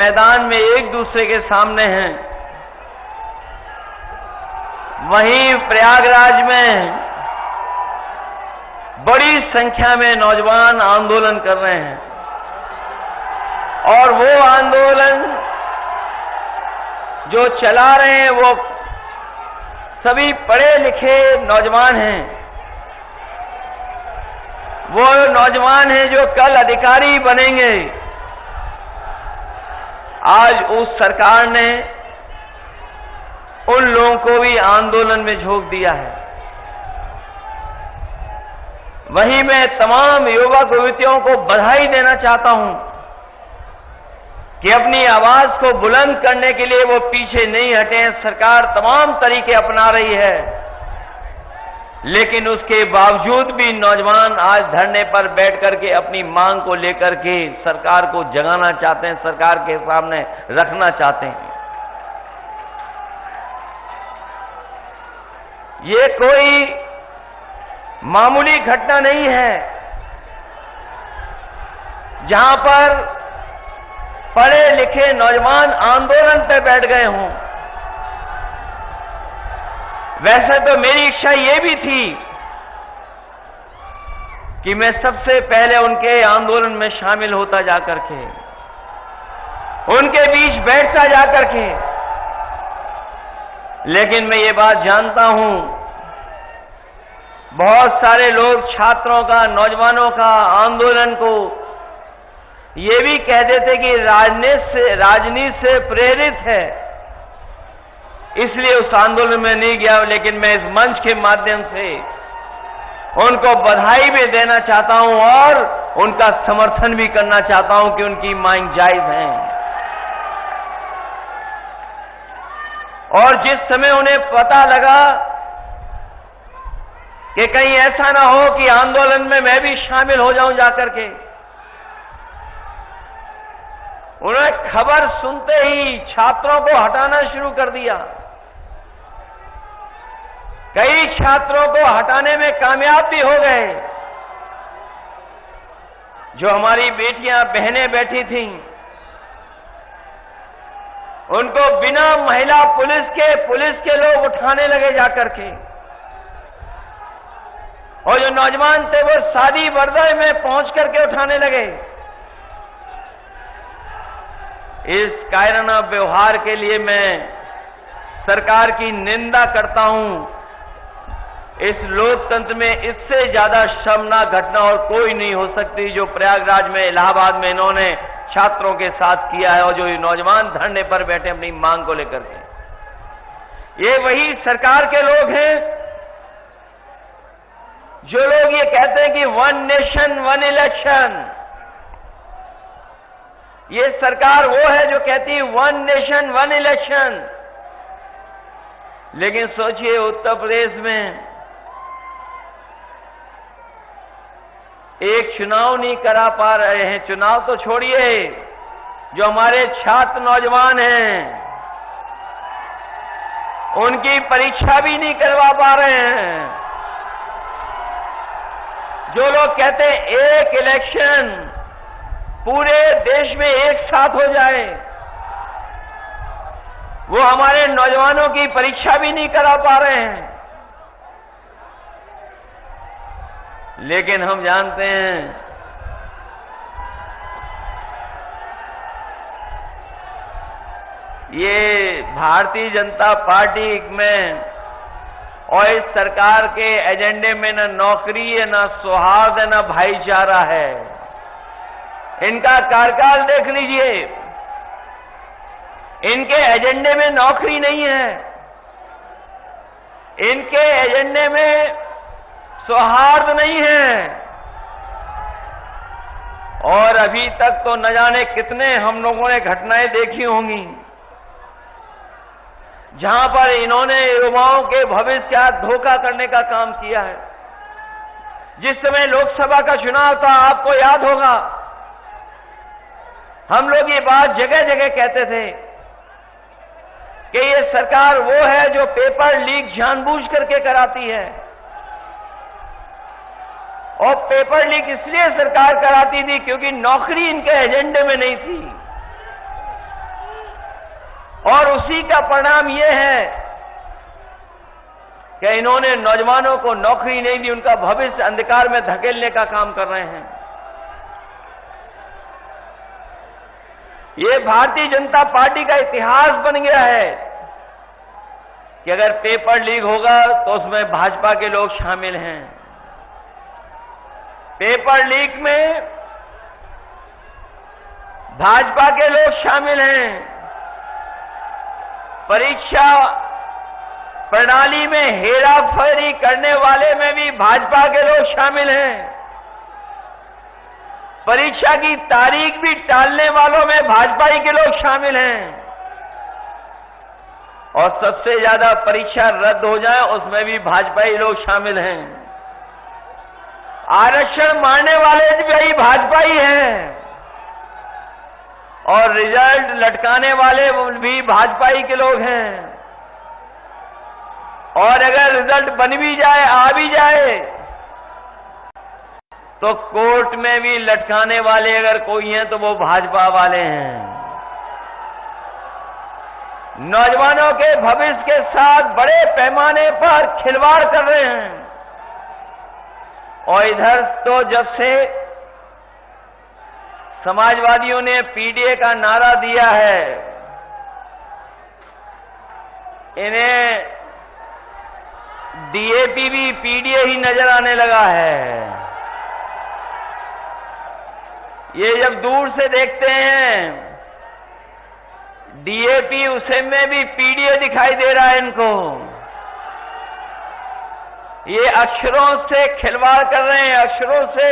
मैदान में एक दूसरे के सामने हैं, वहीं प्रयागराज में बड़ी संख्या में नौजवान आंदोलन कर रहे हैं और वो आंदोलन जो चला रहे हैं वो सभी पढ़े लिखे नौजवान हैं। वो नौजवान हैं जो कल अधिकारी बनेंगे। आज उस सरकार ने उन लोगों को भी आंदोलन में झोंक दिया है। वहीं मैं तमाम युवक युवतियों को बधाई देना चाहता हूं कि अपनी आवाज को बुलंद करने के लिए वो पीछे नहीं हटे हैं। सरकार तमाम तरीके अपना रही है, लेकिन उसके बावजूद भी नौजवान आज धरने पर बैठ करके अपनी मांग को लेकर के सरकार को जगाना चाहते हैं, सरकार के सामने रखना चाहते हैं। ये कोई मामूली घटना नहीं है जहां पर पढ़े लिखे नौजवान आंदोलन पर बैठ गए हों। वैसे तो मेरी इच्छा ये भी थी कि मैं सबसे पहले उनके आंदोलन में शामिल होता जाकर के, उनके बीच बैठता जाकर के, लेकिन मैं ये बात जानता हूं बहुत सारे लोग छात्रों का, नौजवानों का आंदोलन को ये भी कहते थे कि राजनीति से प्रेरित है, इसलिए उस आंदोलन में नहीं गया। लेकिन मैं इस मंच के माध्यम से उनको बधाई भी देना चाहता हूं और उनका समर्थन भी करना चाहता हूं कि उनकी मांग जायज है। और जिस समय उन्हें पता लगा कि कहीं ऐसा ना हो कि आंदोलन में मैं भी शामिल हो जाऊं जाकर के, उन्हें खबर सुनते ही छात्रों को हटाना शुरू कर दिया। कई छात्रों को हटाने में कामयाब भी हो गए। जो हमारी बेटियां बहनें बैठी थीं, उनको बिना महिला पुलिस के लोग उठाने लगे जाकर के, और जो नौजवान थे वो शादी वर्दी में पहुंच करके उठाने लगे। इस कायराना व्यवहार के लिए मैं सरकार की निंदा करता हूं। इस लोकतंत्र में इससे ज्यादा शर्मनाक घटना और कोई नहीं हो सकती जो प्रयागराज में, इलाहाबाद में इन्होंने छात्रों के साथ किया है और जो ये नौजवान धरने पर बैठे अपनी मांग को लेकर के। ये वही सरकार के लोग हैं जो लोग ये कहते हैं कि 1 नेशन 1 इलेक्शन। ये सरकार वो है जो कहती है 1 नेशन 1 इलेक्शन। लेकिन सोचिए उत्तर प्रदेश में एक चुनाव नहीं करा पा रहे हैं। चुनाव तो छोड़िए, जो हमारे छात्र नौजवान हैं उनकी परीक्षा भी नहीं करवा पा रहे हैं। जो लोग कहते हैं एक इलेक्शन पूरे देश में एक साथ हो जाए, वो हमारे नौजवानों की परीक्षा भी नहीं करा पा रहे हैं। लेकिन हम जानते हैं ये भारतीय जनता पार्टी में और इस सरकार के एजेंडे में न नौकरी है, न सौहार्द है, न भाईचारा है। इनका कार्यकाल देख लीजिए, इनके एजेंडे में नौकरी नहीं है, इनके एजेंडे में सौहार्द नहीं है। और अभी तक तो न जाने कितने हम लोगों ने घटनाएं देखी होंगी जहां पर इन्होंने युवाओं के भविष्य का धोखा करने का काम किया है। जिस समय लोकसभा का चुनाव था, आपको याद होगा, हम लोग ये बात जगह जगह कहते थे कि ये सरकार वो है जो पेपर लीक जानबूझ करके कराती है। और पेपर लीक इसलिए सरकार कराती थी क्योंकि नौकरी इनके एजेंडे में नहीं थी। उसी का परिणाम ये है कि इन्होंने नौजवानों को नौकरी नहीं दी, उनका भविष्य अंधकार में धकेलने का काम कर रहे हैं। ये भारतीय जनता पार्टी का इतिहास बन गया है कि अगर पेपर लीक होगा तो उसमें भाजपा के लोग शामिल हैं। पेपर लीक में भाजपा के लोग शामिल हैं। परीक्षा प्रणाली में हेराफेरी करने वाले में भी भाजपा के लोग शामिल हैं। परीक्षा की तारीख भी टालने वालों में भाजपा ही के लोग शामिल हैं। और सबसे ज्यादा परीक्षा रद्द हो जाए उसमें भी भाजपा ही लोग शामिल हैं। आरक्षण मारने वाले भी भाजपा ही हैं और रिजल्ट लटकाने वाले भी भाजपा ही के लोग हैं। और अगर रिजल्ट बन भी जाए, आ भी जाए, तो कोर्ट में भी लटकाने वाले अगर कोई हैं तो वो भाजपा वाले हैं। नौजवानों के भविष्य के साथ बड़े पैमाने पर खिलवाड़ कर रहे हैं। और इधर तो जब से समाजवादियों ने पीडीए का नारा दिया है, इन्हें डीएपी भी पीडीए ही नजर आने लगा है। ये जब दूर से देखते हैं डीएपी, उसे में भी पीडीए दिखाई दे रहा है इनको। ये अक्षरों से खिलवाड़ कर रहे हैं, अक्षरों से।